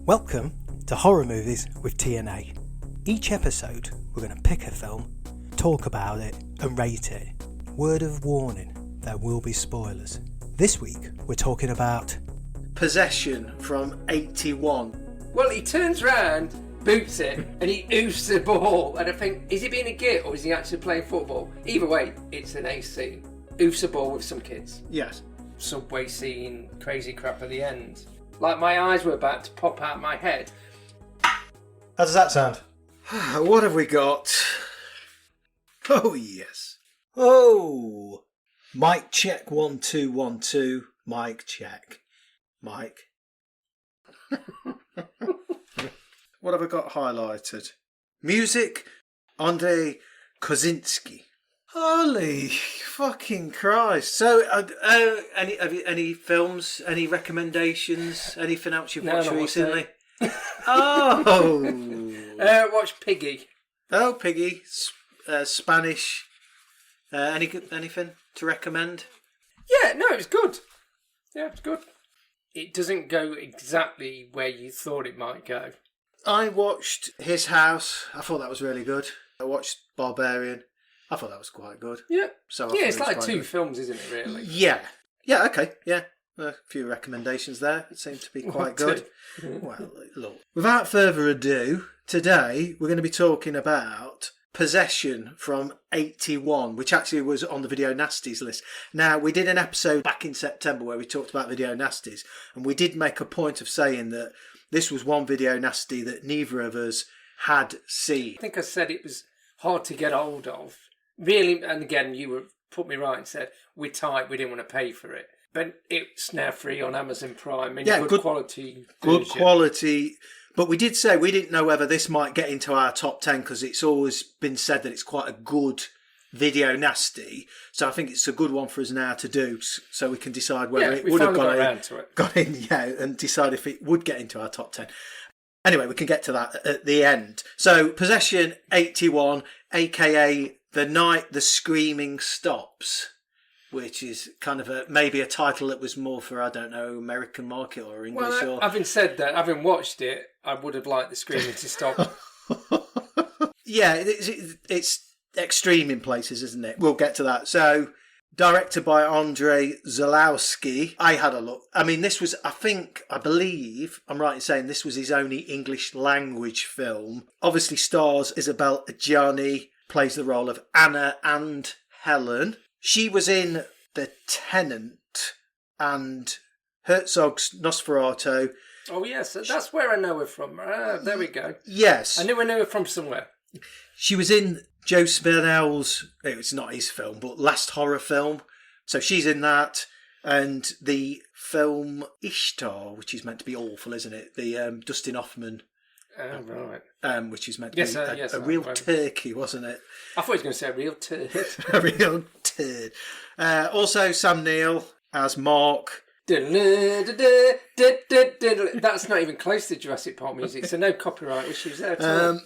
Welcome to Horror Movies with TNA. Each episode, we're going to pick a film, talk about it, and rate it. Word of warning, there will be spoilers. This week, we're talking about Possession from 81. Well, he turns round, boots it, and he oofs the ball. And I think, is he being a git or is he actually playing football? Either way, it's an ace scene. Oofs a ball with some kids. Yes. Subway scene, crazy crap at the end. Like my eyes were about to pop out my head. How does that sound? What have we got? Oh, yes. Oh! Mic check 1 2 1 2. Mic check. Mic. What have I got highlighted? Music, Andrei Kozinski. Holy fucking Christ. So, any films, any recommendations, anything else you've watched recently? Oh! Watch Piggy. Oh, Piggy. Spanish. Anything to recommend? Yeah, no, it's good. Yeah, it's good. It doesn't go exactly where you thought it might go. I watched His House. I thought that was really good. I watched Barbarian. I thought that was quite good. Yeah. So yeah, it's like two films, isn't it, really? Yeah. Yeah, okay. Yeah. A few recommendations there. It seemed to be quite good. Well, look. Without further ado, today we're going to be talking about Possession from 81, which actually was on the Video Nasties list. Now, we did an episode back in September where we talked about Video Nasties, and we did make a point of saying that this was one Video Nasty that neither of us had seen. I think I said it was hard to get hold of. Really, and again, you put me right and said, we're tight, we didn't want to pay for it. But it's now free on Amazon Prime and good quality. Good quality. But we did say we didn't know whether this might get into our top 10 because it's always been said that it's quite a good Video Nasty. So I think it's a good one for us now to do so we can decide whether it would have got in, and decide if it would get into our top 10. Anyway, we can get to that at the end. So Possession 81, a.k.a. The Night the Screaming Stops, which is kind of maybe a title that was more for, I don't know, American market or English. Well, having said that, having watched it, I would have liked the screaming to stop. Yeah, it's extreme in places, isn't it? We'll get to that. So, directed by Andrei Zalowski. I had a look. I mean, this was, I believe, I'm right in saying this was his only English language film. Obviously stars Isabelle Adjani, plays the role of Anna and Helen. She was in The Tenant and Herzog's Nosferatu. Oh, yes, that's where I know her from. There we go. Yes. I knew her from somewhere. She was in Joe Spinell's, it's not his film, but last horror film. So she's in that. And the film Ishtar, which is meant to be awful, isn't it? The Dustin Hoffman. Oh, right. Which is meant to be a real turkey, wasn't it? I thought he was going to say a real turd. A real turd. Also, Sam Neill as Mark. That's not even close to Jurassic Park music, so no copyright issues there at all.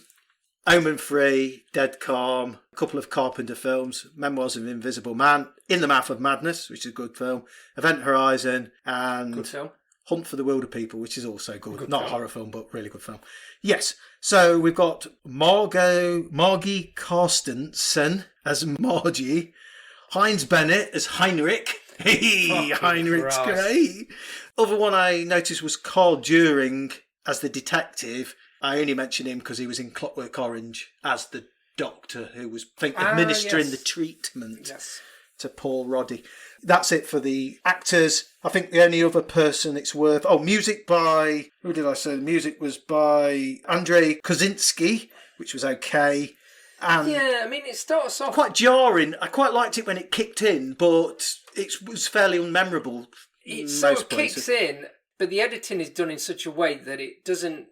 Omen Free, Dead Calm, a couple of Carpenter films, Memoirs of an Invisible Man, In the Mouth of Madness, which is a good film, Event Horizon, and good film. Hunt for the Wilder People, which is also good. Not a horror film, but really good film. Yes. So we've got Margie Carstensen as Margie, Heinz Bennett as Heinrich. Hey, Heinrich's great. Other one I noticed was Carl During as the detective. I only mention him because he was in Clockwork Orange as the doctor who was administering the treatment to Paul Roddy. That's it for the actors. I think the only other person it's worth... Oh, music by... Who did I say? The music was by Andrei Kozinski, which was okay. And yeah, I mean, it starts off... quite jarring. I quite liked it when it kicked in, but it was fairly unmemorable. It sort of kicks in, but the editing is done in such a way that it doesn't...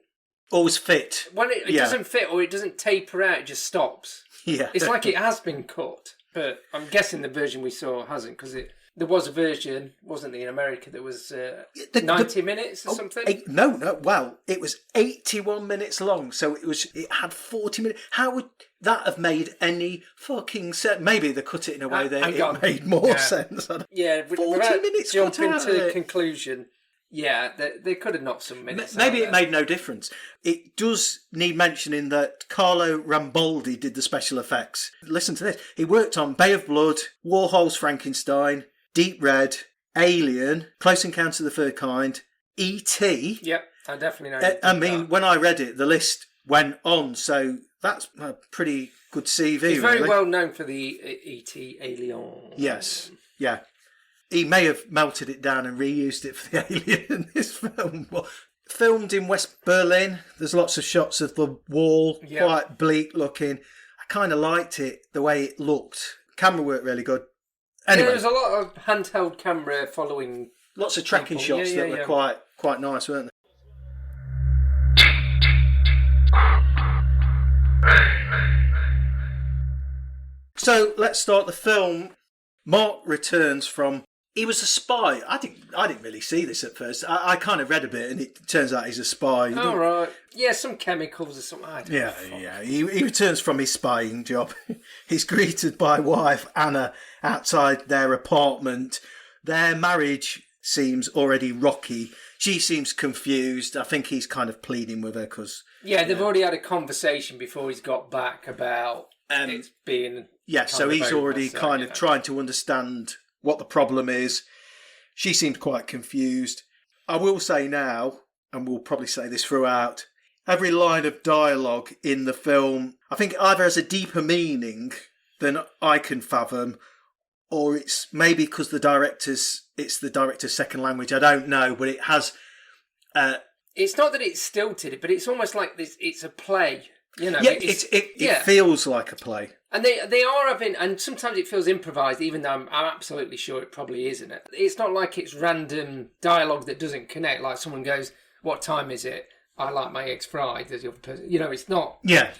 always fit. When it doesn't fit or it doesn't taper out, it just stops. Yeah. It's like it has been cut. But I'm guessing the version we saw hasn't, because there was a version, wasn't there, in America that was 90 minutes or something? Well, it was 81 minutes long, so it had 40 minutes. How would that have made any fucking sense? Maybe they cut it in a way that it made more sense. Yeah, 40 minutes jumping to the conclusion. Yeah, they could have knocked some minutes. Maybe it made no difference. It does need mentioning that Carlo Rambaldi did the special effects. Listen to this. He worked on Bay of Blood, Warhol's Frankenstein, Deep Red, Alien, Close Encounter of the Third Kind, E.T. Yep, I definitely know. I mean, when I read it, the list went on, so that's a pretty good CV. He's very well known for the E.T. Alien. Yes, yeah. He may have melted it down and reused it for the Alien in this film. Well, filmed in West Berlin. There's lots of shots of the wall, quite bleak looking. I kind of liked it, the way it looked. Camera work really good. Anyway, there was a lot of handheld camera following. Lots of tracking shots that were quite nice, weren't they? So let's start the film. Mark returns from. He was a spy. I didn't really see this at first. I kind of read a bit, and it turns out he's a spy. Oh right, yeah, some chemicals or something. Yeah. He returns from his spying job. He's greeted by wife Anna outside their apartment. Their marriage seems already rocky. She seems confused. I think he's kind of pleading with her because they've already had a conversation before he's got back about it being. Yeah, so he's already kind of trying to understand what the problem is. She seemed quite confused. I will say now, and we'll probably say this throughout, every line of dialogue in the film, I think either has a deeper meaning than I can fathom, or it's maybe because it's the director's second language. I don't know, but it has. It's not that it's stilted, but it's almost like this. It's a play. You know, it feels like a play. And they are having, and sometimes it feels improvised, even though I'm absolutely sure it probably isn't. It's not like it's random dialogue that doesn't connect. Like someone goes, "What time is it? I like my eggs fried." There's the other person. You know, it's not. Yeah.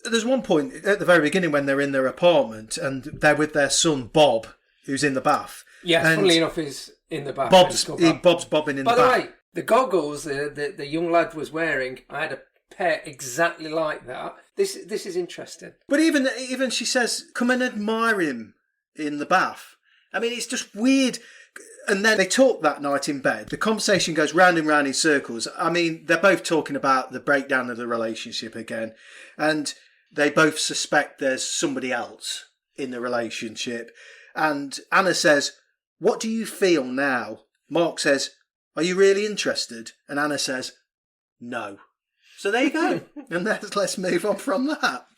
There's one point at the very beginning when they're in their apartment and they're with their son Bob, who's in the bath. Yeah, funnily enough, he's in the bath. Bob's bobbing in the bath. By the way, the goggles the young lad was wearing, I had a pair exactly like that. This is interesting. But even she says, "Come and admire him in the bath." I mean, it's just weird. And then they talk that night in bed. The conversation goes round and round in circles. I mean, they're both talking about the breakdown of the relationship again, and they both suspect there's somebody else in the relationship. And Anna says, "What do you feel now?" Mark says, "Are you really interested?" And Anna says, "No." So there you go. And let's move on from that.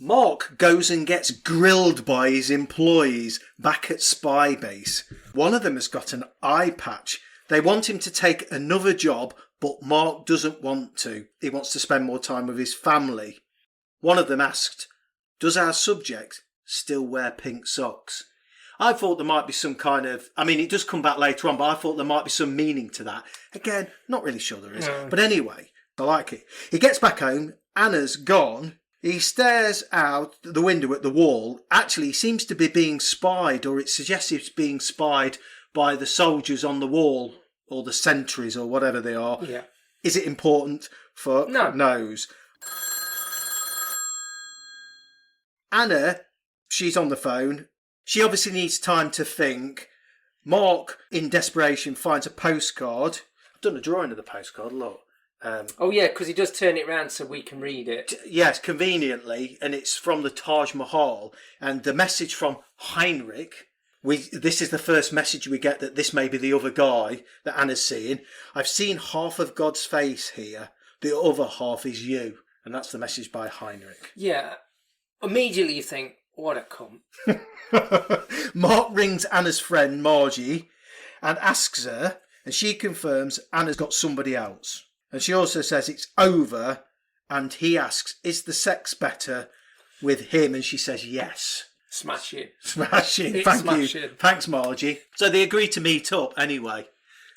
Mark goes and gets grilled by his employees back at Spy Base. One of them has got an eye patch. They want him to take another job, but Mark doesn't want to. He wants to spend more time with his family. One of them asked, "Does our subject still wear pink socks?" I thought there might be some kind of... I mean, it does come back later on, but I thought there might be some meaning to that. Again, not really sure there is. No. But anyway, I like it. He gets back home. Anna's gone. He stares out the window at the wall. Actually, he seems to be being spied, or it suggests he's being spied by the soldiers on the wall, or the sentries, or whatever they are. Yeah. Is it important? For no. Knows. Anna, she's on the phone. She obviously needs time to think. Mark, in desperation, finds a postcard. I've done a drawing of the postcard, look. Oh, yeah, because he does turn it round so we can read it. Yes, conveniently, and it's from the Taj Mahal. And the message from Heinrich, this is the first message we get that this may be the other guy that Anna's seeing. "I've seen half of God's face here. The other half is you." And that's the message by Heinrich. Yeah. Immediately you think, what a cunt. Mark rings Anna's friend Margie and asks her, and she confirms Anna's got somebody else. And she also says it's over, and he asks, "Is the sex better with him?" And she says yes. Smashing. Thank you. Thanks, Margie. So they agree to meet up anyway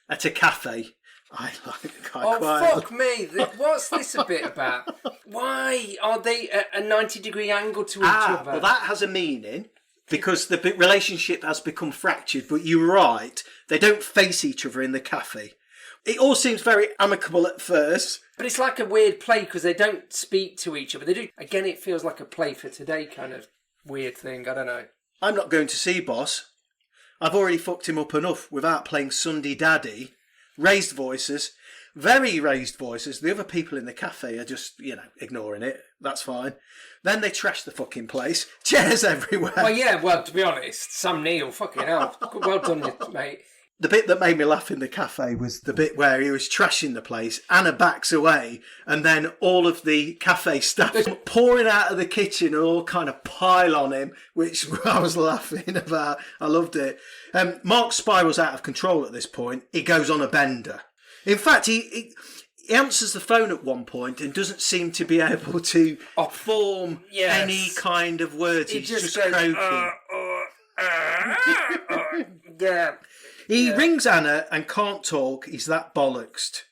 at a cafe. I like quite fuck me. What's this a bit about? Why are they at a 90-degree angle to each other? Well, that has a meaning because the relationship has become fractured. But you're right. They don't face each other in the cafe. It all seems very amicable at first. But it's like a weird play because they don't speak to each other. They do. Again, it feels like a play for today kind of weird thing. I don't know. "I'm not going to see, boss." I've already fucked him up enough without playing Sunday Daddy. Raised voices. Very raised voices. The other people in the cafe are just, ignoring it. That's fine. Then they trash the fucking place. Chairs everywhere. Well, to be honest, Sam Neill, fucking hell. Well done, mate. The bit that made me laugh in the cafe was the bit where he was trashing the place. Anna backs away, and then all of the cafe staff pouring out of the kitchen and all kind of pile on him, which I was laughing about. I loved it. Mark spirals out of control at this point. He goes on a bender. In fact, he answers the phone at one point and doesn't seem to be able to form any kind of words. He's just croaking. Yeah. He rings Anna and can't talk. He's that bollocksed.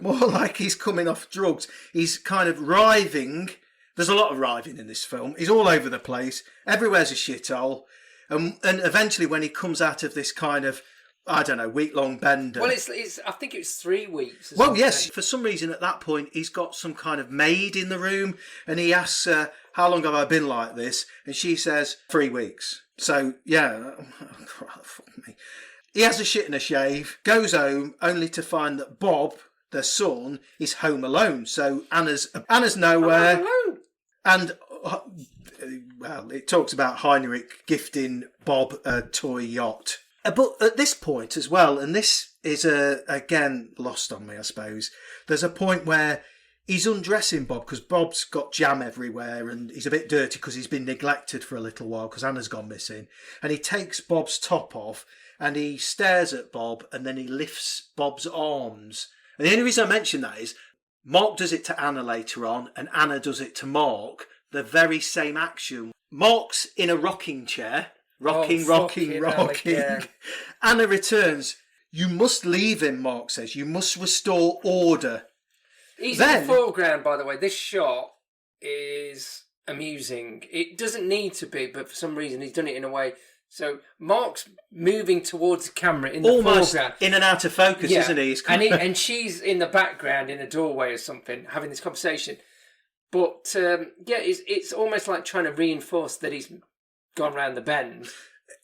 More like he's coming off drugs. He's kind of writhing. There's a lot of writhing in this film. He's all over the place. Everywhere's a shithole. And eventually when he comes out of this kind of, week-long bender. Well, I think it was 3 weeks. Well, yes. For some reason at that point, he's got some kind of maid in the room. And he asks her, how long have I been like this? And she says, 3 weeks. So, yeah. Fuck me. He has a shit and a shave, goes home, only to find that Bob, their son, is home alone. So Anna's nowhere. Alone. And, it talks about Heinrich gifting Bob a toy yacht. But at this point as well, and this is, again, lost on me, I suppose, there's a point where he's undressing Bob because Bob's got jam everywhere and he's a bit dirty because he's been neglected for a little while because Anna's gone missing. And he takes Bob's top off and he stares at Bob and then he lifts Bob's arms. And the only reason I mention that is Mark does it to Anna later on and Anna does it to Mark. The very same action. Mark's in a rocking chair. Rocking. Anna returns. You must leave him, Mark says. You must restore order. He's in the foreground, by the way. This shot is amusing. It doesn't need to be, but for some reason he's done it in a way. So Mark's moving towards the camera in the almost foreground. In and out of focus, isn't he? And she's in the background in a doorway or something, having this conversation. But, it's almost like trying to reinforce that he's gone round the bend.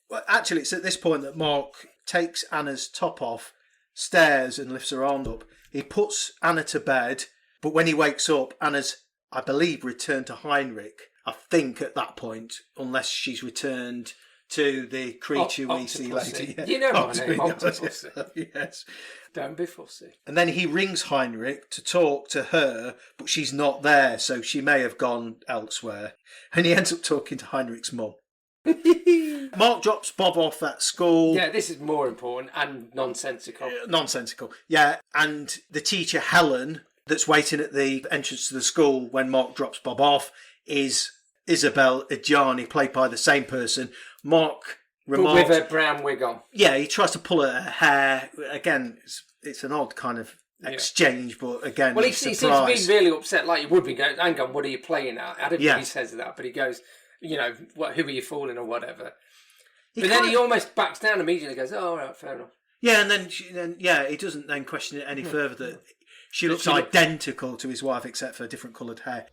Well, actually, it's at this point that Mark takes Anna's top off, stares and lifts her arm up. He puts Anna to bed, but when he wakes up, Anna's, I believe, returned to Heinrich. I think at that point, unless she's returned to the creature we see later. Yeah. You know my name, Octopussy. Yes. Don't be fussy. And then he rings Heinrich to talk to her, but she's not there, so she may have gone elsewhere. And he ends up talking to Heinrich's mum. Mark drops Bob off at school. Yeah, this is more important and nonsensical. Nonsensical, yeah. And the teacher, Helen, that's waiting at the entrance to the school when Mark drops Bob off, is Isabel Adjani, played by the same person. Mark remarks... But with a brown wig on. Yeah, he tries to pull her hair. Again, it's an odd kind of exchange, but again, well, he seems to be really upset, like you would be going, hang on, what are you playing at? I don't think he says that, but he goes... who are you fooling or whatever. But then he almost backs down immediately and goes, oh, all right, fair enough. Yeah, and then, he doesn't then question it any further that she looks identical to his wife except for different coloured hair.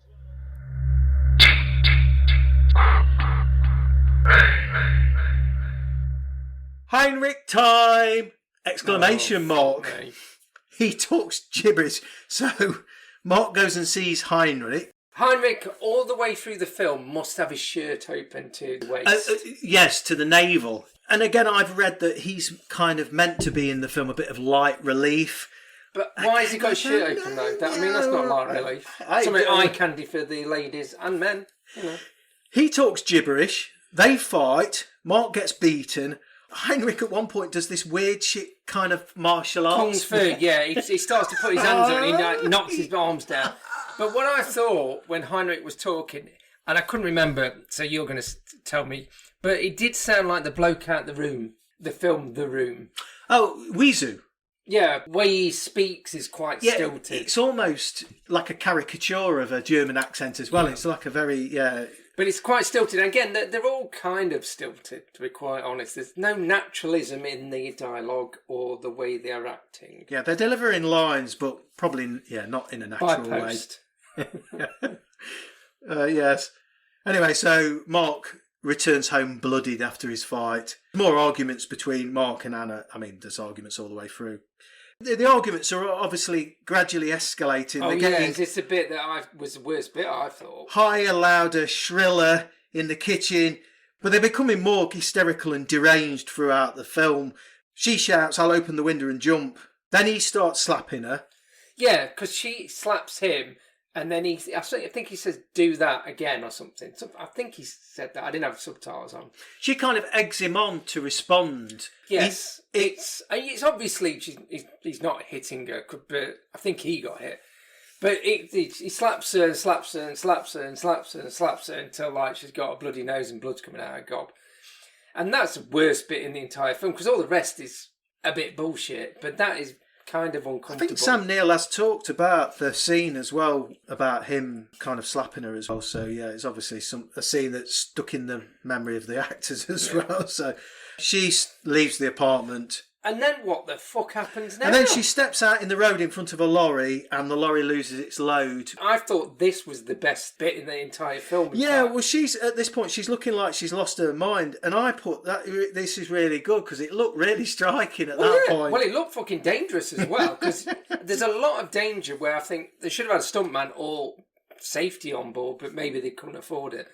Heinrich time! Exclamation mark. Okay. He talks gibberish. So Mark goes and sees Heinrich. Heinrich, all the way through the film, must have his shirt open to the waist. Yes, to the navel. And again, I've read that he's kind of meant to be in the film a bit of light relief. But why has he got his shirt open, though? That's not light relief. Something eye candy for the ladies and men. He talks gibberish. They fight. Mark gets beaten. Heinrich at one point does this weird shit kind of martial arts. Kung Fu, yeah. He starts to put his hands on it and he knocks his arms down. But what I thought when Heinrich was talking, and I couldn't remember, so you're going to tell me, but it did sound like the bloke out the room, the film The Room. Oh, Weezu. Yeah, the way he speaks is quite stilted. It's almost like a caricature of a German accent as well. Yeah. It's like a very, But it's quite stilted. And again, they're all kind of stilted, to be quite honest. There's no naturalism in the dialogue or the way they're acting. Yeah, they're delivering lines, but probably, not in a natural way. Yes. Anyway, so Mark returns home bloodied after his fight. More arguments between Mark and Anna. I mean, there's arguments all the way through. The arguments are obviously gradually escalating. Oh, yeah, it's the bit that was the worst bit, I thought. Higher, louder, shriller in the kitchen, but they're becoming more hysterical and deranged throughout the film. She shouts, "I'll open the window and jump." Then he starts slapping her. Yeah, because she slaps him, and then I think he says, "Do that again," or something. I think he said that. I didn't have subtitles on. She kind of eggs him on to respond. Yes, it's obviously he's not hitting her, but I think he got hit. But he slaps her and slaps her and slaps her and slaps her and slaps her until like she's got a bloody nose and blood's coming out of her gob. And that's the worst bit in the entire film, because all the rest is a bit bullshit, but that is kind of uncomfortable. I think Sam Neill has talked about the scene as well, about him kind of slapping her as well. So yeah, it's obviously a scene that's stuck in the memory of the actors as well. So she leaves the apartment. And then what the fuck happens now? And then she steps out in the road in front of a lorry, and the lorry loses its load. I thought this was the best bit in the entire film. Yeah, well, at this point, she's looking like she's lost her mind. And I put that this is really good, because it looked really striking at that point. Well, it looked fucking dangerous as well, because there's a lot of danger where I think they should have had a stuntman or safety on board, but maybe they couldn't afford it.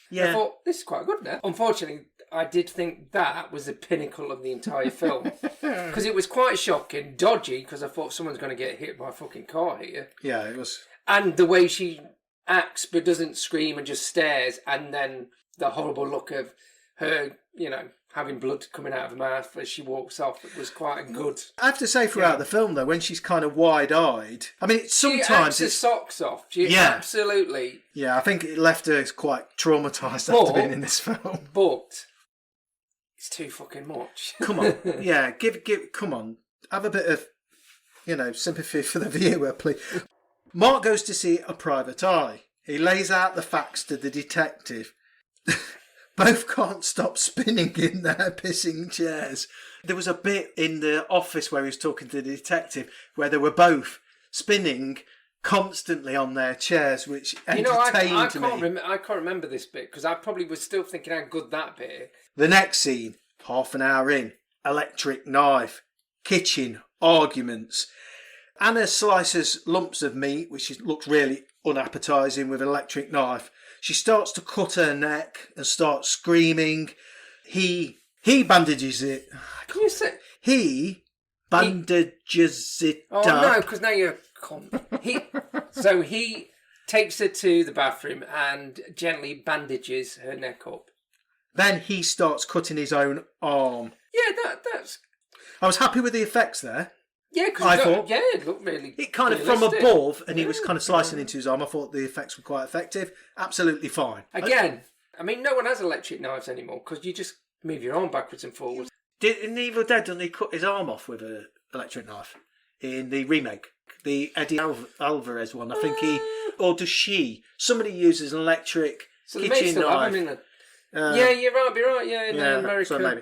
Yeah. I thought, this is quite good now. Unfortunately, I did think that was the pinnacle of the entire film. Because it was quite shocking, dodgy, because I thought someone's going to get hit by a fucking car here. Yeah, it was. And the way she acts but doesn't scream and just stares, and then the horrible look of her, having blood coming out of her mouth as she walks off, it was quite good. I have to say, throughout the film, though, when she's kind of wide-eyed, I mean, sometimes she acts her socks off. Absolutely. Yeah, I think it left her quite traumatised after being in this film. But it's too fucking much. Come on, yeah, come on, have a bit of, sympathy for the viewer, please. Mark goes to see a private eye. He lays out the facts to the detective. Both can't stop spinning in their pissing chairs. There was a bit in the office where he was talking to the detective where they were both spinning constantly on their chairs, which entertained me. I can't remember this bit, because I probably was still thinking how good that bit. The next scene, half an hour in, electric knife, kitchen, arguments. Anna slices lumps of meat, which looks really unappetising, with an electric knife. She starts to cut her neck and starts screaming. He bandages it. Can you say? He bandages it up. Oh, no, because now you're... So he takes her to the bathroom and gently bandages her neck up. Then he starts cutting his own arm. Yeah, that's... I was happy with the effects there. Yeah, because it looked really... It kind of from above, and he was kind of slicing into his arm. I thought the effects were quite effective. Absolutely fine. Again, I mean, no one has electric knives anymore, because you just move your arm backwards and forwards. In Evil Dead, didn't he cut his arm off with an electric knife? In the remake, the Eddie Alvarez one, I think or does she? Somebody uses an electric kitchen knife. Yeah, you're right, be right, yeah, in America. So maybe.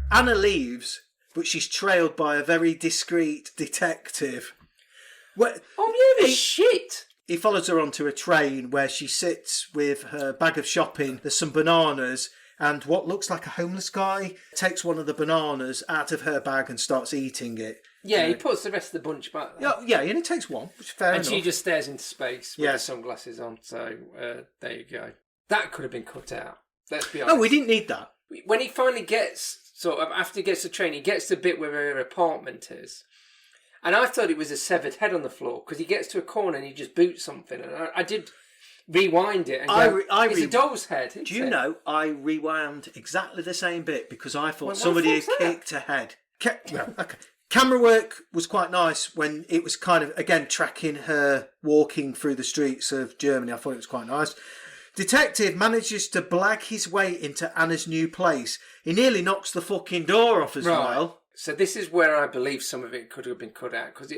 Anna leaves, but she's trailed by a very discreet detective. Shit! He follows her onto a train where she sits with her bag of shopping. There's some bananas, and what looks like a homeless guy takes one of the bananas out of her bag and starts eating it. Yeah, he puts the rest of the bunch back there. Yeah, and he takes one, which is fair enough. And she just stares into space with her sunglasses on, so there you go. That could have been cut out, let's be honest. No, we didn't need that. When he finally gets... Sort of after he gets the train, he gets to the bit where her apartment is. And I thought it was a severed head on the floor, because he gets to a corner and he just boots something. And I did rewind it and go, it's a doll's head. Do you know, I rewound exactly the same bit, because I thought somebody had kicked a head. Camera work was quite nice when it was kind of, again, tracking her walking through the streets of Germany. I thought it was quite nice. Detective manages to blag his way into Anna's new place. He nearly knocks the fucking door off as well. So this is where I believe some of it could have been cut out. Because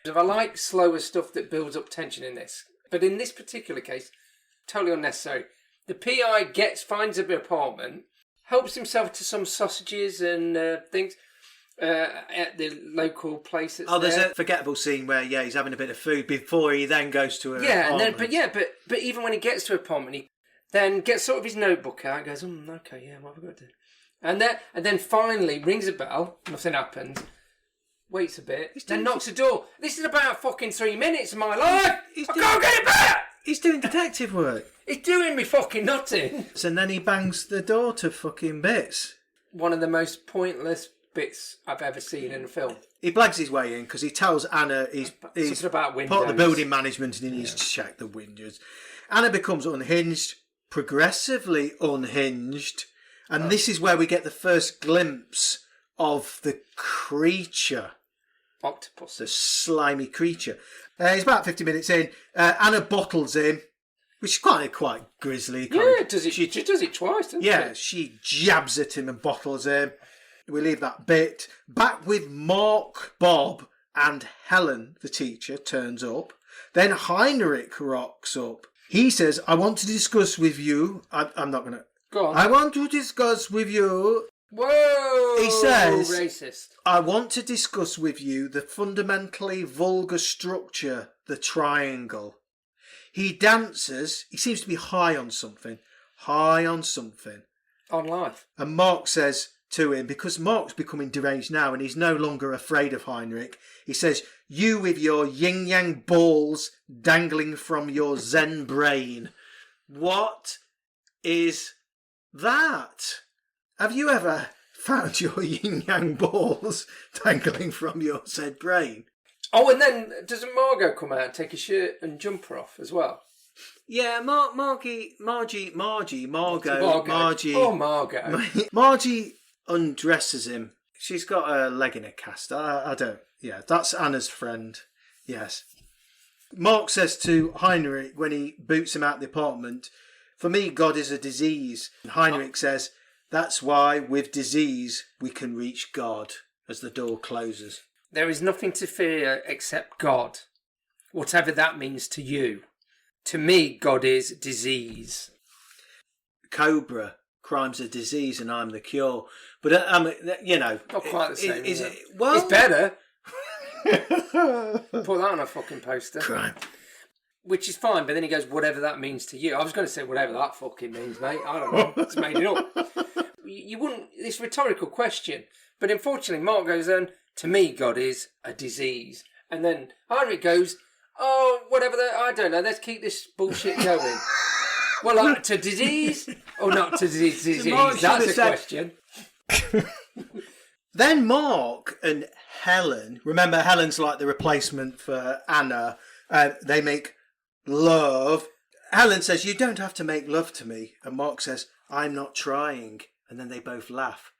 I like slower stuff that builds up tension in this. But in this particular case, totally unnecessary. The PI finds an apartment, helps himself to some sausages and things. at the local place. There's a forgettable scene where he's having a bit of food before he then goes to a apartment. But even when he gets to a apartment, he then gets sort of his notebook out and goes, okay, yeah, what have I got to do? And then finally rings a bell, nothing happens, waits a bit, then knocks the door. This is about fucking 3 minutes of my life! I can't get it back! He's doing detective work. He's doing me fucking nothing. And then he bangs the door to fucking bits. One of the most pointless bits I've ever seen in a film. He blags his way in because he tells Anna he's about windows. Part of the building management and he needs to check the windows. Anna becomes unhinged, progressively unhinged, and this is where we get the first glimpse of the creature. Octopus. The slimy creature. He's about 50 minutes in. Anna bottles him, which is quite grisly. She does it twice, doesn't she? Yeah, she jabs at him and bottles him. We leave that bit. Back with Mark, Bob, and Helen, the teacher, turns up. Then Heinrich rocks up. He says, I want to discuss with you. I'm not going to. Go on. I want to discuss with you. Whoa! He says, racist. I want to discuss with you the fundamentally vulgar structure, the triangle. He dances. He seems to be high on something. On life. And Mark says to him, because Mark's becoming deranged now and he's no longer afraid of Heinrich, he says, you with your yin-yang balls dangling from your Zen brain. What is that? Have you ever found your yin-yang balls dangling from your Zen brain? Oh, and then doesn't Margot come out and take his shirt and jumper off as well? Yeah, Margie. Oh, Margot. Margie undresses him. She's got a leg in a cast. I don't. Yeah, that's Anna's friend. Yes. Mark says to Heinrich when he boots him out the apartment, for me, God is a disease. And Heinrich says, that's why with disease we can reach God, as the door closes. There is nothing to fear except God, whatever that means to you. To me, God is disease. Cobra, crime's a disease and I'm the cure. But, not quite the same. Is it? Well, it's better. Put that on a fucking poster. Crime. Which is fine, but then he goes, whatever that means to you. I was going to say, whatever that fucking means, mate. I don't know. It's made it up. You wouldn't... It's a rhetorical question. But unfortunately, Mark goes on, to me, God is a disease. And then Heinrich goes, oh, whatever that... I don't know. Let's keep this bullshit going. Well, to disease or not to disease? That's a question. Then Mark and Helen... Remember, Helen's like the replacement for Anna. They make love. Helen says, you don't have to make love to me. And Mark says, I'm not trying. And then they both laugh.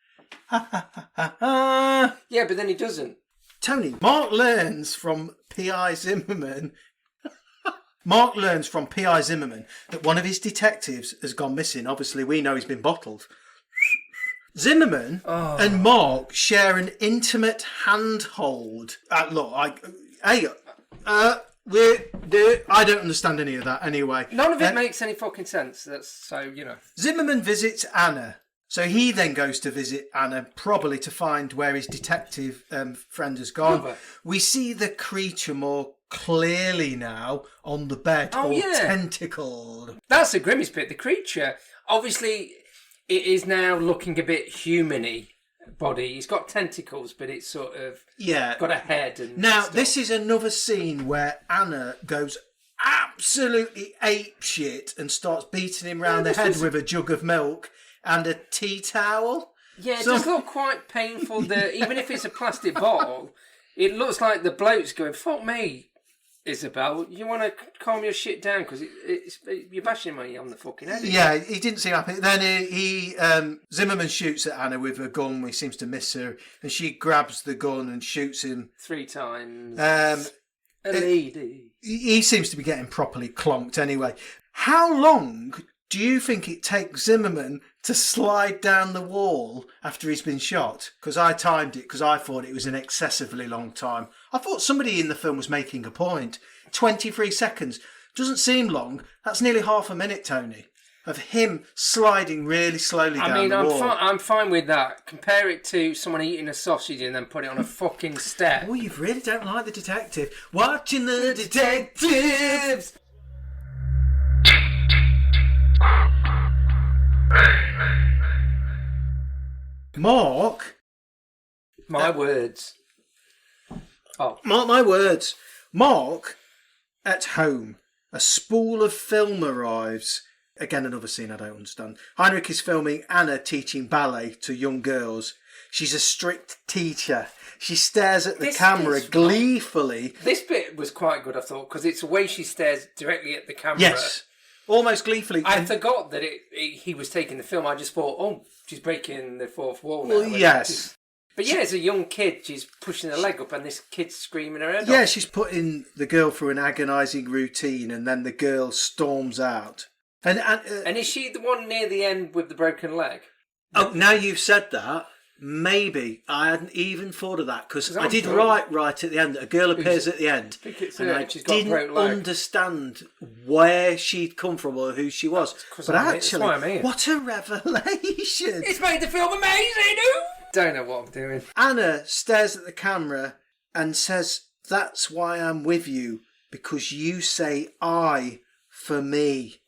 Yeah, but then he doesn't. Tony, Mark learns from P.I. Zimmerman. Mark learns from P.I. Zimmerman that one of his detectives has gone missing. Obviously, we know he's been bottled. Zimmerman and Mark share an intimate handhold. I don't understand any of that anyway. None of it makes any fucking sense. Zimmerman visits Anna. So he then goes to visit Anna, probably to find where his detective friend has gone. We see the creature more clearly now on the bed, tentacled. That's the grimmest bit. The creature, obviously, it is now looking a bit human-y body. It's got tentacles, but it's sort of got a head. And now, stuff. This is another scene where Anna goes absolutely apeshit and starts beating him round the head with a jug of milk and a tea towel. Yeah, it does look quite painful. Even if it's a plastic bottle, it looks like the bloke's going, fuck me, Isabel, you want to calm your shit down because you're bashing me on the fucking head. Yeah, he didn't seem happy. Then Zimmerman shoots at Anna with a gun. He seems to miss her, and she grabs the gun and shoots him 3 times. A lady. He seems to be getting properly clonked anyway. How long do you think it takes Zimmerman to slide down the wall after he's been shot? Because I timed it because I thought it was an excessively long time. I thought somebody in the film was making a point. 23 seconds. Doesn't seem long. That's nearly half a minute, Tony. of him sliding really slowly down the wall. I'm fine with that. Compare it to someone eating a sausage and then put it on a fucking step. Oh, you really don't like the detective. Watching the detectives! Mark... My words. Oh. Mark my words. Mark, at home, a spool of film arrives. Again, another scene I don't understand. Heinrich is filming Anna teaching ballet to young girls. She's a strict teacher. She stares at the camera gleefully. This bit was quite good, I thought, because it's the way she stares directly at the camera. Yes, almost gleefully. I forgot that he was taking the film. I just thought, oh, she's breaking the fourth wall now. Well, yes. But yeah, as a young kid, she's pushing her leg up and this kid's screaming her head off. Yeah, she's putting the girl through an agonising routine and then the girl storms out. And is she the one near the end with the broken leg? Oh, now you've said that, maybe. I hadn't even thought of that because I did write right at the end that a girl appears at the end. And I didn't understand where she'd come from or who she was. But actually, what a revelation. It's made the film amazing. Don't know what I'm doing. Anna stares at the camera and says, "That's why I'm with you, because you say I for me."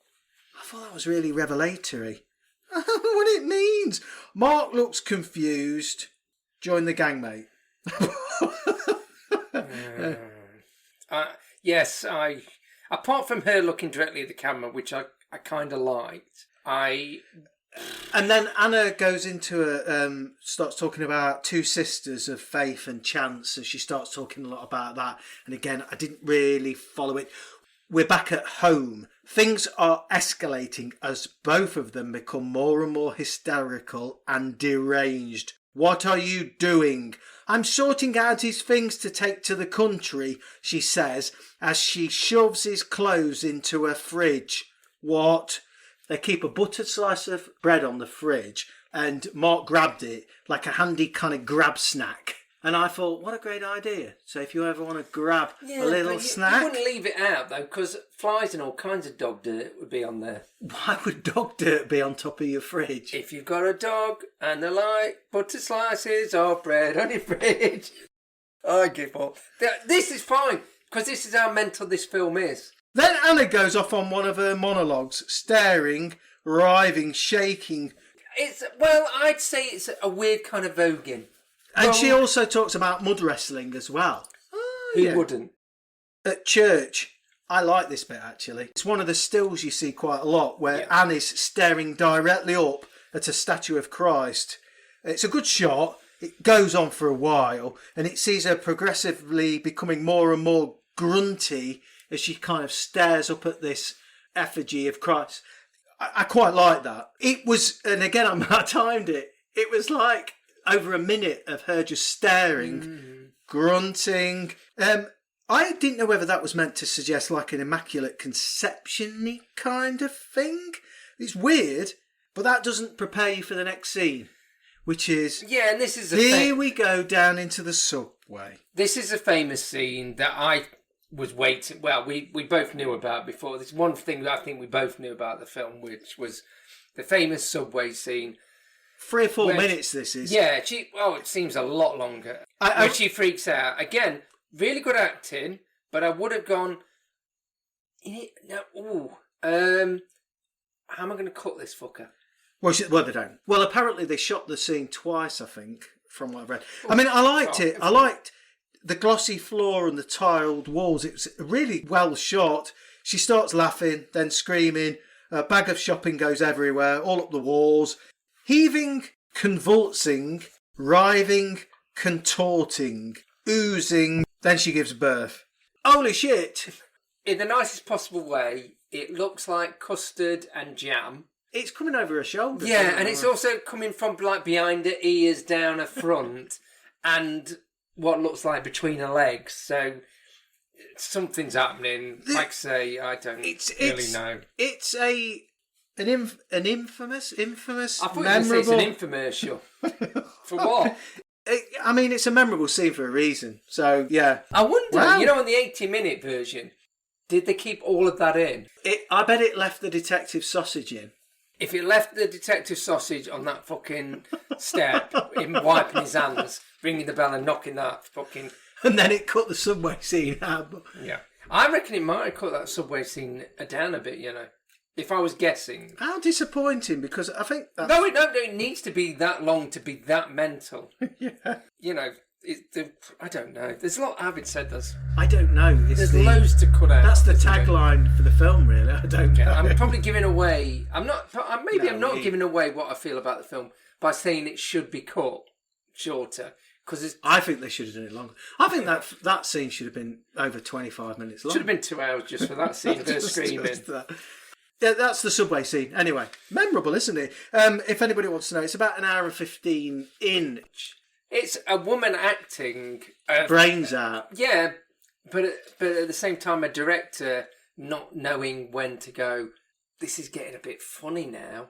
I thought that was really revelatory. What it means. Mark looks confused. Join the gang, mate. Yes, apart from her looking directly at the camera, which I kind of liked, And then Anna goes into starts talking about two sisters of faith and chance, and she starts talking a lot about that. And again, I didn't really follow it. We're back at home. Things are escalating as both of them become more and more hysterical and deranged. What are you doing? I'm sorting out his things to take to the country, she says, as she shoves his clothes into her fridge. What? They keep a buttered slice of bread on the fridge, and Mark grabbed it like a handy kind of grab snack. And I thought, what a great idea. So if you ever want to grab a little snack... You wouldn't leave it out, though, because flies and all kinds of dog dirt would be on there. Why would dog dirt be on top of your fridge? If you've got a dog and they like buttered slices of bread on your fridge, I give up. This is fine, because this is how mental this film is. Then Anna goes off on one of her monologues, staring, writhing, shaking. I'd say it's a weird kind of voguing. And she also talks about mud wrestling as well. Who wouldn't? At church, I like this bit actually. It's one of the stills you see quite a lot where Anne is staring directly up at a statue of Christ. It's a good shot. It goes on for a while and it sees her progressively becoming more and more grunty as she kind of stares up at this effigy of Christ. I quite like that. It was, and again I timed it, it was like over a minute of her just staring, grunting. I didn't know whether that was meant to suggest like an immaculate conception-y kind of thing. It's weird, but that doesn't prepare you for the next scene, which is... Yeah, and this is here we go down into the subway. This is a famous scene that I was waiting... Well, we both knew about before. There's one thing that I think we both knew about the film, which was the famous subway scene. 3 or 4 minutes this is. Yeah, it seems a lot longer. When she freaks out. Again, really good acting, but I would have gone... how am I going to cut this fucker? Well, they don't. Well, apparently they shot the scene twice, I think, from what I've read. I mean, I liked it. I liked the glossy floor and the tiled walls. It was really well shot. She starts laughing, then screaming. A bag of shopping goes everywhere, all up the walls. Heaving, convulsing, writhing, contorting, oozing. Then she gives birth. Holy shit! In the nicest possible way, it looks like custard and jam. It's coming over her shoulder. Yeah, and it's also coming from like behind her ears, down her front, and what looks like between her legs. So something's happening. Like I say, I don't really know. It's an infamous, I thought memorable... you were going to say it's an infomercial. For what? I mean, it's a memorable scene for a reason. So, yeah. I wonder, on the 80-minute version, did they keep all of that in? I bet it left the detective sausage in. If it left the detective sausage on that fucking step, him wiping his hands, ringing the bell and knocking that fucking... And then it cut the subway scene out. Yeah. I reckon it might have cut that subway scene down a bit, you know. If I was guessing. How disappointing, because I think... No, it needs to be that long to be that mental. Yeah. You know, I don't know. There's a lot Avid said this. I don't know. There's loads to cut out. That's the tagline for the film, really. I don't know. I'm probably giving away... I'm not giving away what I feel about the film by saying it should be cut shorter. I think they should have done it longer. I think that scene should have been over 25 minutes long. Should have been 2 hours just for that scene of her screaming. Yeah, that's the subway scene. Anyway, memorable, isn't it? If anybody wants to know, it's about an hour and 15 in. It's a woman acting... brains out. Yeah, but at the same time, a director not knowing when to go, this is getting a bit funny now.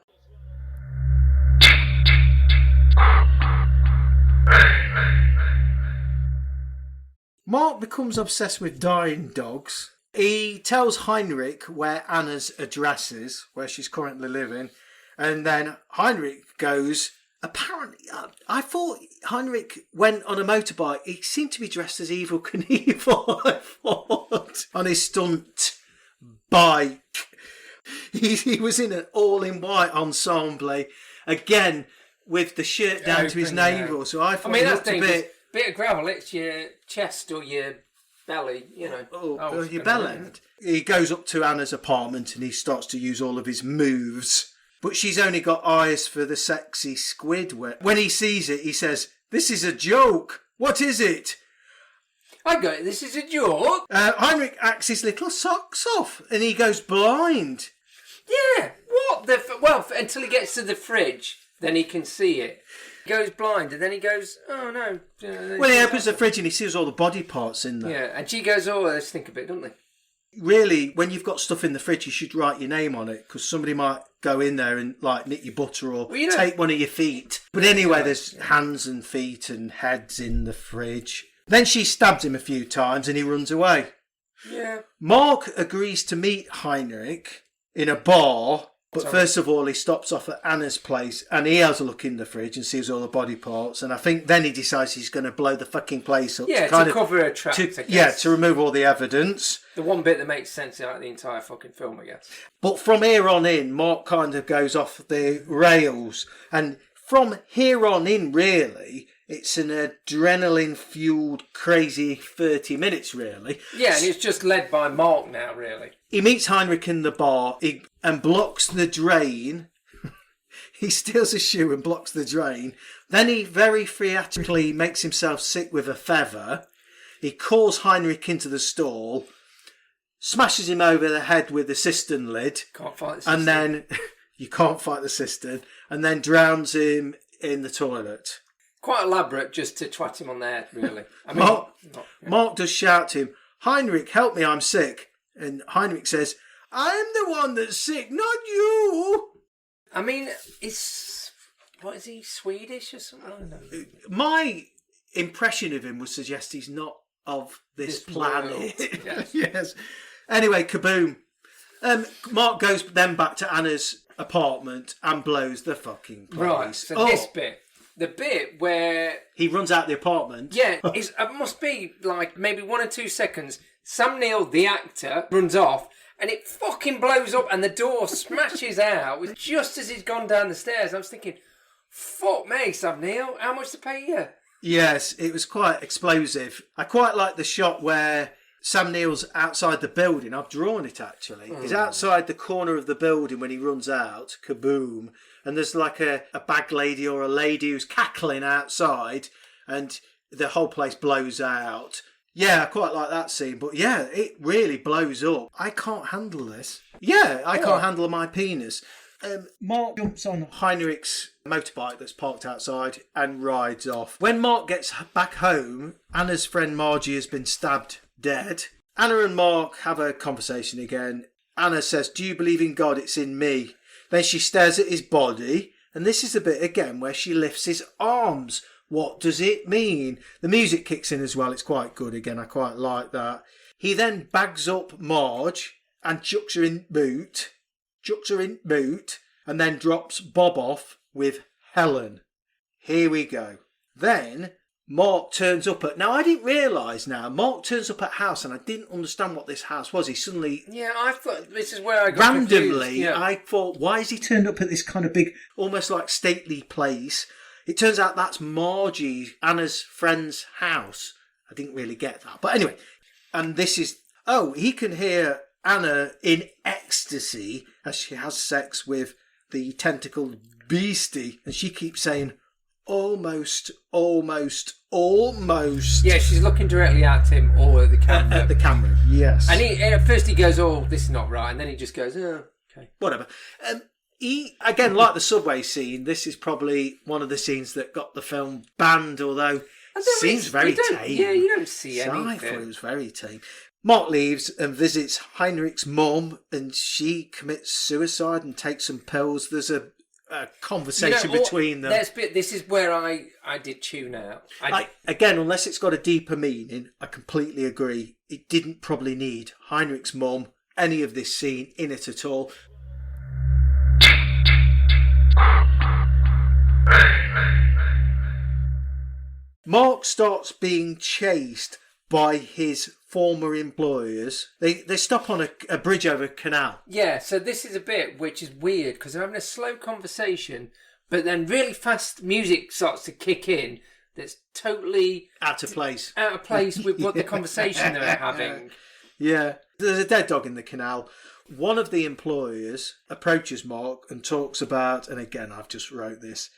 Mark becomes obsessed with dying dogs. He tells Heinrich where Anna's address is, where she's currently living, and then Heinrich goes... Apparently, I thought Heinrich went on a motorbike. He seemed to be dressed as Evel Knievel, I thought, on his stunt bike. He was in an all-in-white ensemble, again, with the shirt down to his navel. So I thought it looked a bit of gravel, it's your chest or your belly, you know. Your belly. He goes up to Anna's apartment and he starts to use all of his moves. But she's only got eyes for the sexy squid. When he sees it, he says, "This is a joke. What is it?" I got it. This is a joke. Heinrich acts his little socks off and he goes blind. Yeah. What the... Well, until he gets to the fridge, then he can see it. He goes blind and then he goes, oh, no. Well, he opens the fridge and he sees all the body parts in there. Yeah, and she goes, oh, let's think a bit, don't they? Really, when you've got stuff in the fridge, you should write your name on it because somebody might go in there and like nick your butter or take one of your feet. But anyway, there's hands and feet and heads in the fridge. Then she stabs him a few times and he runs away. Yeah. Mark agrees to meet Heinrich in a bar, but first of all he stops off at Anna's place and he has a look in the fridge and sees all the body parts, and I think then he decides he's going to blow the fucking place up. Yeah, to cover her tracks, I guess. Yeah, to remove all the evidence. The one bit that makes sense out of the entire fucking film, I guess. But from here on in, Mark kind of goes off the rails, and from here on in, really, it's an adrenaline-fueled, crazy 30 minutes, really. Yeah, and it's just led by Mark now, really. He meets Heinrich in the bar and blocks the drain. He steals a shoe and blocks the drain. Then he very theatrically makes himself sick with a feather. He calls Heinrich into the stall, smashes him over the head with the cistern lid. Can't fight the cistern. And then, you can't fight the cistern, and then drowns him in the toilet. Quite elaborate just to twat him on the head, really. I mean, Mark does shout to him, "Heinrich, help me, I'm sick." And Heinrich says, "I'm the one that's sick, not you." I mean, what is he, Swedish or something? I don't know. My impression of him would suggest he's not of this planet. Yes. Yes. Anyway, kaboom. Mark goes then back to Anna's apartment and blows the fucking place. Right, so this bit. The bit where... he runs out the apartment. Yeah, it must be like maybe 1 or 2 seconds. Sam Neill, the actor, runs off and it fucking blows up and the door smashes out just as he's gone down the stairs. I was thinking, fuck me, Sam Neill, how much to pay you? Yes, it was quite explosive. I quite like the shot where Sam Neill's outside the building. I've drawn it, actually. He's outside the corner of the building when he runs out. Kaboom. And there's like a bag lady or a lady who's cackling outside and the whole place blows out. Yeah, I quite like that scene. But yeah, it really blows up. I can't handle this. Yeah, I can't handle my penis. Mark jumps on Heinrich's motorbike that's parked outside and rides off. When Mark gets back home, Anna's friend Margie has been stabbed dead. Anna and Mark have a conversation again. Anna says, "Do you believe in God? It's in me." Then she stares at his body, and this is the bit again where she lifts his arms. What does it mean? The music kicks in as well. It's quite good again. I quite like that. He then bags up Marge and chucks her in boot, and then drops Bob off with Helen. Here we go. Then Mark turns up at... Now, I didn't realise now. Mark turns up at house, and I didn't understand what this house was. He suddenly... Yeah, I thought this is where I got randomly, confused. I thought, why is he turned up at this kind of big, almost like stately place? It turns out that's Margie, Anna's friend's house. I didn't really get that. But anyway, and this is... Oh, he can hear Anna in ecstasy as she has sex with the tentacled beastie, and she keeps saying, almost, almost, almost. Yeah, she's looking directly at him or at the camera. At the camera, yes. And at first he goes, oh, this is not right. And then he just goes, oh, okay. Whatever. He, again, like the subway scene, this is probably one of the scenes that got the film banned, although it seems very tame. Yeah, you don't see anything. I thought it was very tame. Mark leaves and visits Heinrich's mum, and she commits suicide and takes some pills. There's a conversation between them. This is where I did tune out. Again, unless it's got a deeper meaning, I completely agree. It didn't probably need Heinrich's mum, any of this scene in it at all. Mark starts being chased by his former employers. They stop on a bridge over a canal. Yeah, so this is a bit which is weird because they're having a slow conversation, but then really fast music starts to kick in that's totally... Out of place with what the conversation they're having. Yeah. There's a dead dog in the canal. One of the employers approaches Mark and talks about, and again, I've just wrote this,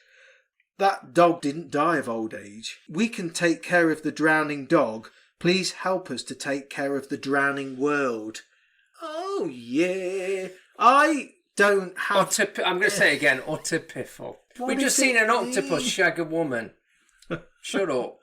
that dog didn't die of old age. We can take care of the drowning dog. Please help us to take care of the drowning world. Oh, yeah. I don't have... I'm going to say it again, utter piffle. We've just seen an octopus shag a woman. Shut up.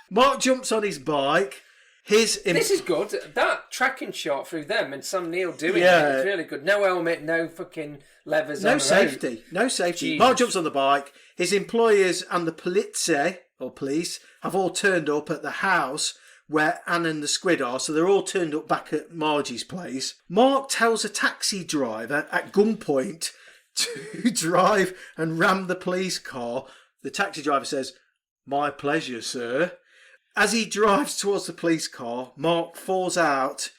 Mark jumps on his bike. This is good. That tracking shot through them and Sam Neill doing it is really good. No helmet, no fucking levers. No safety. No safety. Jesus. Mark jumps on the bike. His employers and the police have all turned up at the house where Anne and the squid are. So they're all turned up back at Margie's place. Mark tells a taxi driver at gunpoint to drive and ram the police car. The taxi driver says, "My pleasure, sir." As he drives towards the police car, Mark falls out.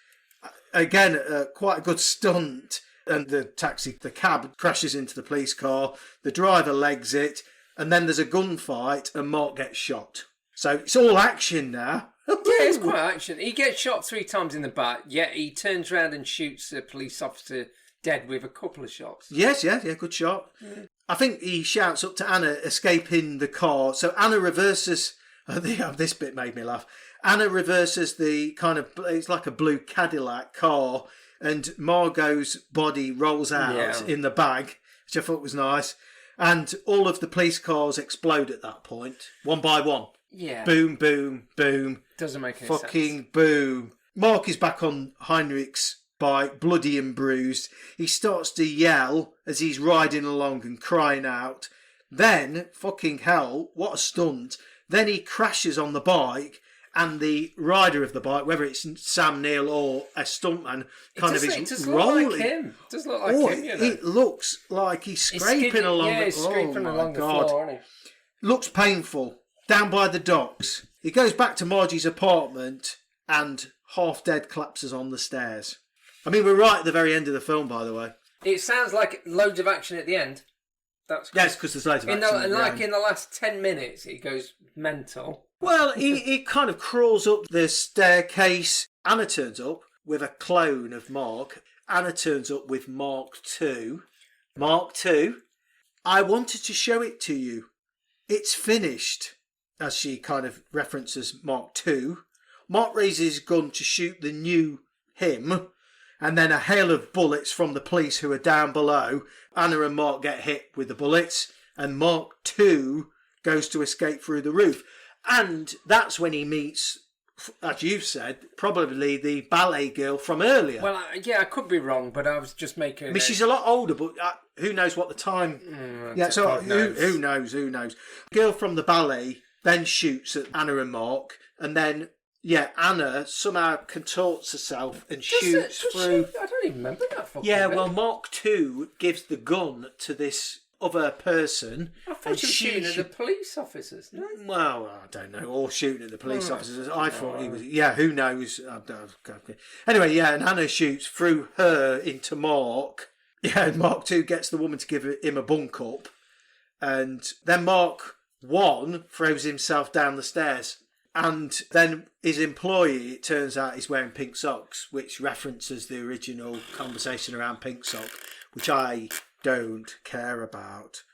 Again, quite a good stunt. And the cab crashes into the police car. The driver legs it. And then there's a gunfight and Mark gets shot. So it's all action now. Yeah, it's quite action. He gets shot 3 times in the back, yet he turns around and shoots a police officer dead with a couple of shots. Yes, yeah, good shot. Yeah. I think he shouts up to Anna, escaping the car. So Anna reverses... This bit made me laugh. Anna reverses the kind of... It's like a blue Cadillac car, and Margot's body rolls out in the bag, which I thought was nice. And all of the police cars explode at that point, one by one. Yeah. Boom, boom, boom. Doesn't make any fucking sense. Boom. Mark is back on Heinrich's bike, bloody and bruised. He starts to yell as he's riding along and crying out. Then, fucking hell, what a stunt. Then he crashes on the bike, and the rider of the bike, whether it's Sam Neill or a stuntman, it does rolling. Look like him. It does look like him, you know. It looks like he's scraping along. Yeah, he's scraping along the floor, isn't he? Looks painful. Down by the docks. He goes back to Margie's apartment and half dead collapses on the stairs. I mean, we're right at the very end of the film, by the way. It sounds like loads of action at the end. Yes, because there's loads of action. In the last 10 minutes, it goes mental. Well, he kind of crawls up the staircase. Anna turns up with a clone of Mark. Anna turns up with Mark II. Mark II, I wanted to show it to you. It's finished, as she kind of references Mark II. Mark raises his gun to shoot the new him, and then a hail of bullets from the police who are down below. Anna and Mark get hit with the bullets, and Mark II goes to escape through the roof. And that's when he meets, as you've said, probably the ballet girl from earlier. Well, I could be wrong, but I was just making... I mean, she's a lot older, but who knows what the time... Who knows? Girl from the ballet then shoots at Anna and Mark, and then Yeah, Anna somehow contorts herself and shoots through. I don't even remember that fucking Yeah, bit. well, Mark II gives the gun to this other person. I thought she was shooting at the police officers, no? Well, I don't know. Or shooting at the police officers. I thought he was... Yeah, who knows? Anyway, yeah, and Anna shoots through her into Mark. Yeah, and Mark II gets the woman to give him a bunk up. And then Mark I throws himself down the stairs. And then his employee, it turns out, is wearing pink socks, which references the original conversation around pink sock, which I don't care about.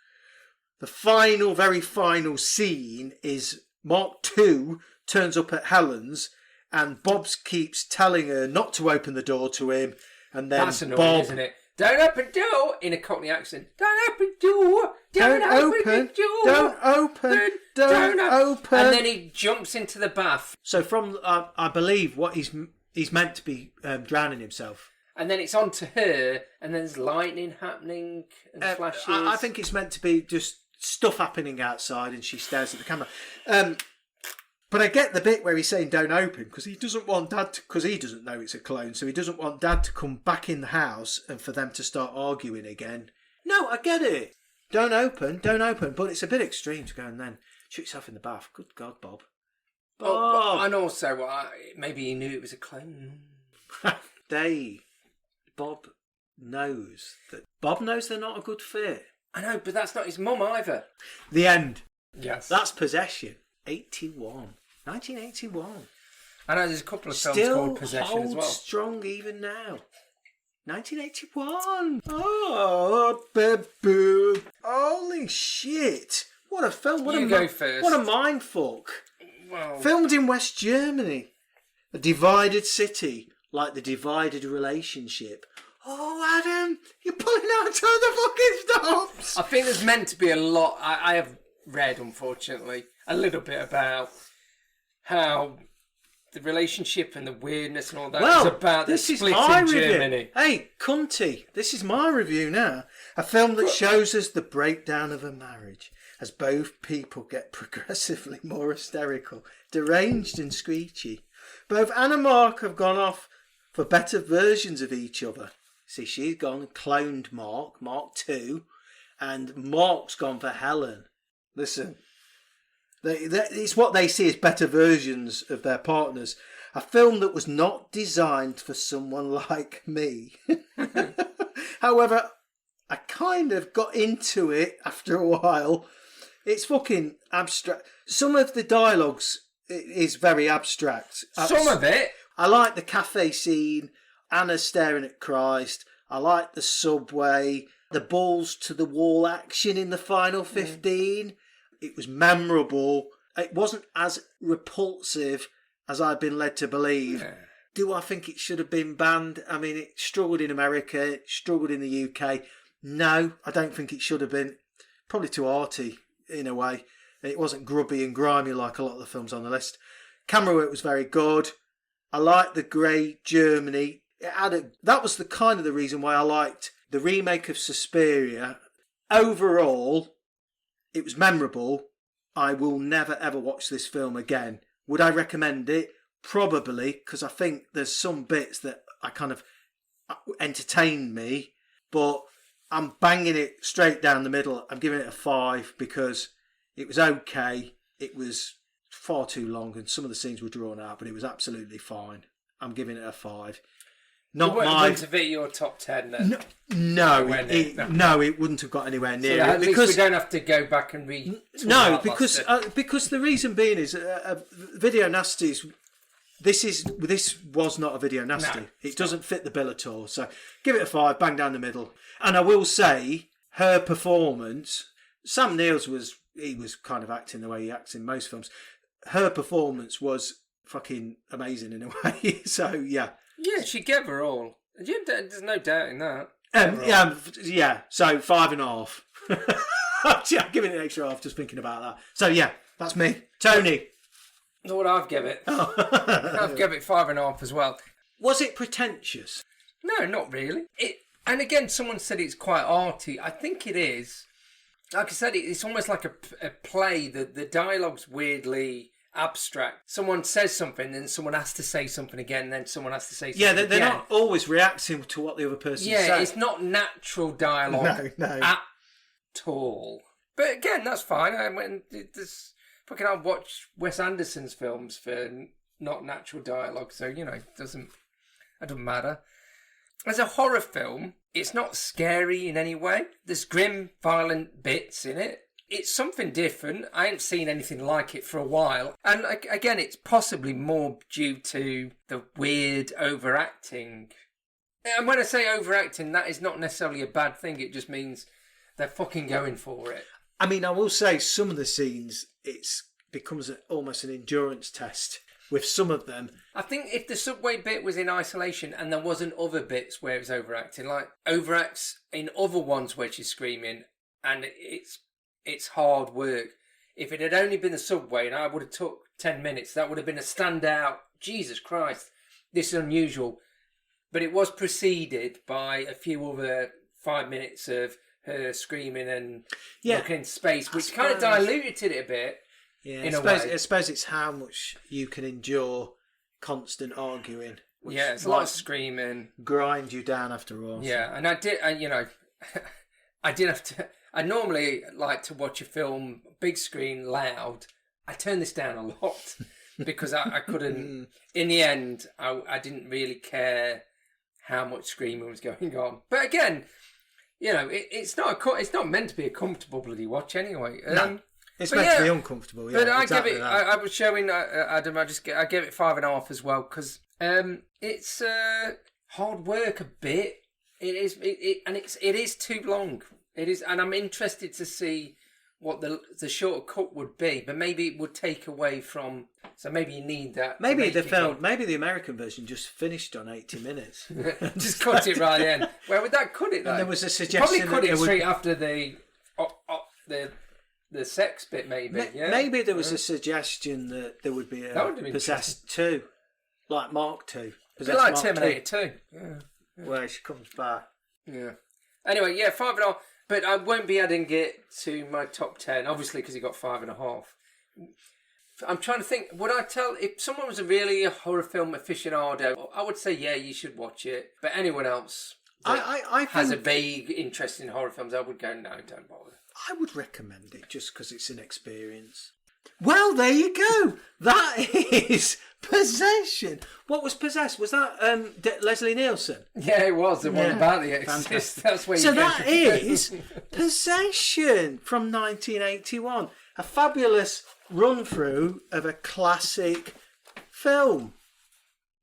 The final, very final scene is Mark II turns up at Helen's and Bob keeps telling her not to open the door to him. And then That's annoying, Bob... isn't it? Don't open door in a Cockney accent. Don't open door. Don't open the door. Don't open. Don't open. And then he jumps into the bath. So from, I believe, what he's meant to be drowning himself. And then it's on to her, and then there's lightning happening and flashes. I think it's meant to be just stuff happening outside, and she stares at the camera. But I get the bit where he's saying don't open, because he doesn't want Dad to, because he doesn't know it's a clone, so he doesn't want Dad to come back in the house and for them to start arguing again. No, I get it. Don't open, but it's a bit extreme to go and then shoot yourself in the bath. Good God, Bob. Oh, and also, maybe he knew it was a clone. Bob knows they're not a good fit. I know, but that's not his mum either. The end. Yes. That's Possession. 1981. I know there's a couple of films called Possession as well. Still strong even now. 1981. Oh, baby. Holy shit. What a film. You go first. What a mindfuck. Well, filmed in West Germany. A divided city, like the divided relationship. Oh, Adam, you're pulling out of the fucking stops. I think there's meant to be a lot. I have read, unfortunately, a little bit about how the relationship and the weirdness and all that is about the split in Germany. Hey, cunty, this is my review now. A film that shows us the breakdown of a marriage as both people get progressively more hysterical, deranged and screechy. Both Anna and Mark have gone off for better versions of each other. See, she's gone and cloned Mark II, and Mark's gone for Helen. Listen, it's what they see as better versions of their partners. A film that was not designed for someone like me. However, I kind of got into it after a while. It's fucking abstract. Some of the dialogues is very abstract. Some of it. I like the cafe scene, Anna staring at Christ. I like the subway, the balls to the wall action in the final 15. It was memorable. It wasn't as repulsive as I've been led to believe. Yeah. Do I think it should have been banned? I mean, it struggled in America, it struggled in the UK. No, I don't think it should have been. Probably too arty in a way. It wasn't grubby and grimy like a lot of the films on the list. Camera work was very good. I liked the grey Germany. That was the kind of the reason why I liked the remake of Suspiria. Overall, it was memorable. I will never ever watch this film again. Would I recommend it? Probably, because I think there's some bits that I kind of entertain me, but I'm banging it straight down the middle. I'm giving it a 5 because it was okay. It was far too long and some of the scenes were drawn out, but it was absolutely fine. I'm giving it a 5. Not wouldn't have hit your top 10 then? No, it wouldn't have got anywhere near so it. Because we don't have to go back and read. No, because the reason being is Video Nasties. This was not a Video Nasty. It doesn't fit the bill at all. So give it a 5, bang down the middle. And I will say her performance. Sam Neill's was kind of acting the way he acts in most films. Her performance was fucking amazing in a way. So yeah. Yeah, she gave her all. There's no doubt in that. Yeah. So 5.5. I'm giving it an extra half just thinking about that. So yeah, that's me. Tony. Not what I've given it. I've given it 5.5 as well. Was it pretentious? No, not really. And again, someone said it's quite arty. I think it is. Like I said, it's almost like a play. The dialogue's weirdly abstract. Someone says something, then someone has to say something again, then someone has to say something Yeah, they're again. not always reacting to what the other person says. Yeah, it's not natural dialogue at all. But again, that's fine. I'll watch Wes Anderson's films for not natural dialogue, so, it doesn't matter. As a horror film, it's not scary in any way. There's grim, violent bits in it. It's something different. I haven't seen anything like it for a while. And again, it's possibly more due to the weird overacting. And when I say overacting, that is not necessarily a bad thing. It just means they're fucking going for it. I mean, I will say some of the scenes, it becomes almost an endurance test with some of them. I think if the subway bit was in isolation and there wasn't other bits where it was overacting, like overacts in other ones where she's screaming, and it's hard work. If it had only been the subway and I would have took 10 minutes, that would have been a standout. Jesus Christ, this is unusual. But it was preceded by a few other 5 minutes of her screaming and looking into space, which kind of diluted it a bit. Yeah, in a way. I suppose it's how much you can endure constant arguing. Yeah, it's a lot of screaming. Grind you down after all. Yeah, and I did have to... I normally like to watch a film, big screen, loud. I turn this down a lot because I couldn't... In the end, I didn't really care how much screaming was going on. But again, it's not meant to be a comfortable bloody watch anyway. No, it's meant to be uncomfortable. Yeah, but I was showing Adam. I gave it 5.5 as well because it's hard work a bit. It is too long. It is, and I'm interested to see what the shorter cut would be, but maybe it would take away from. So maybe you need that. Maybe the American version just finished on 80 minutes. Just cut it right in. Where would that cut it? Though? And there was a suggestion. Probably cut it straight after the sex bit. Maybe. Maybe there was a suggestion that there would be a Possessed 2, like Mark 2. Like Terminator 2. Yeah. Where she comes back. Yeah. Anyway, 5.5. But I won't be adding it to my top 10, obviously, because it got 5.5. I'm trying to think, would I tell, if someone was really a horror film aficionado, I would say, yeah, you should watch it. But anyone else that has a vague interest in horror films, I would go, no, don't bother. I would recommend it just because it's an experience. Well, there you go. That is Possession. What was Possessed? Was that Leslie Nielsen? Yeah, it was. The one about the Exorcist. That's where so that is Possession from 1981. A fabulous run-through of a classic film.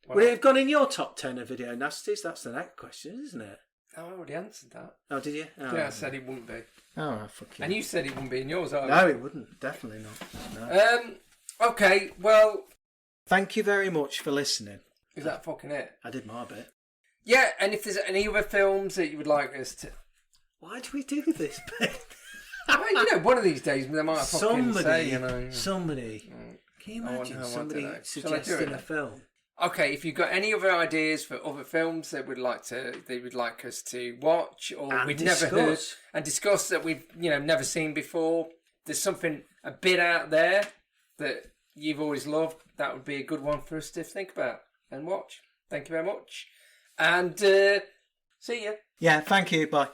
Wow. Would it have gone in your top 10 of Video Nasties? That's the next question, isn't it? Oh, I already answered that. Oh, did you? Oh, yeah, I said it wouldn't be. Oh, fuck you. And you said it wouldn't be in yours either. No, it wouldn't. Definitely not. No. Okay, well... Thank you very much for listening. Is that fucking it? I did my bit. Yeah, and if there's any other films that you would like us to... Why do we do this bit? Well, one of these days they might fucking say, Somebody. Can you imagine somebody suggesting a film? Okay, if you've got any other ideas for other films that they would like us to watch or and we've discuss. never heard and discuss that we've never seen before, there's something a bit out there that you've always loved, that would be a good one for us to think about and watch. Thank you very much. And see ya. Yeah, thank you. Bye.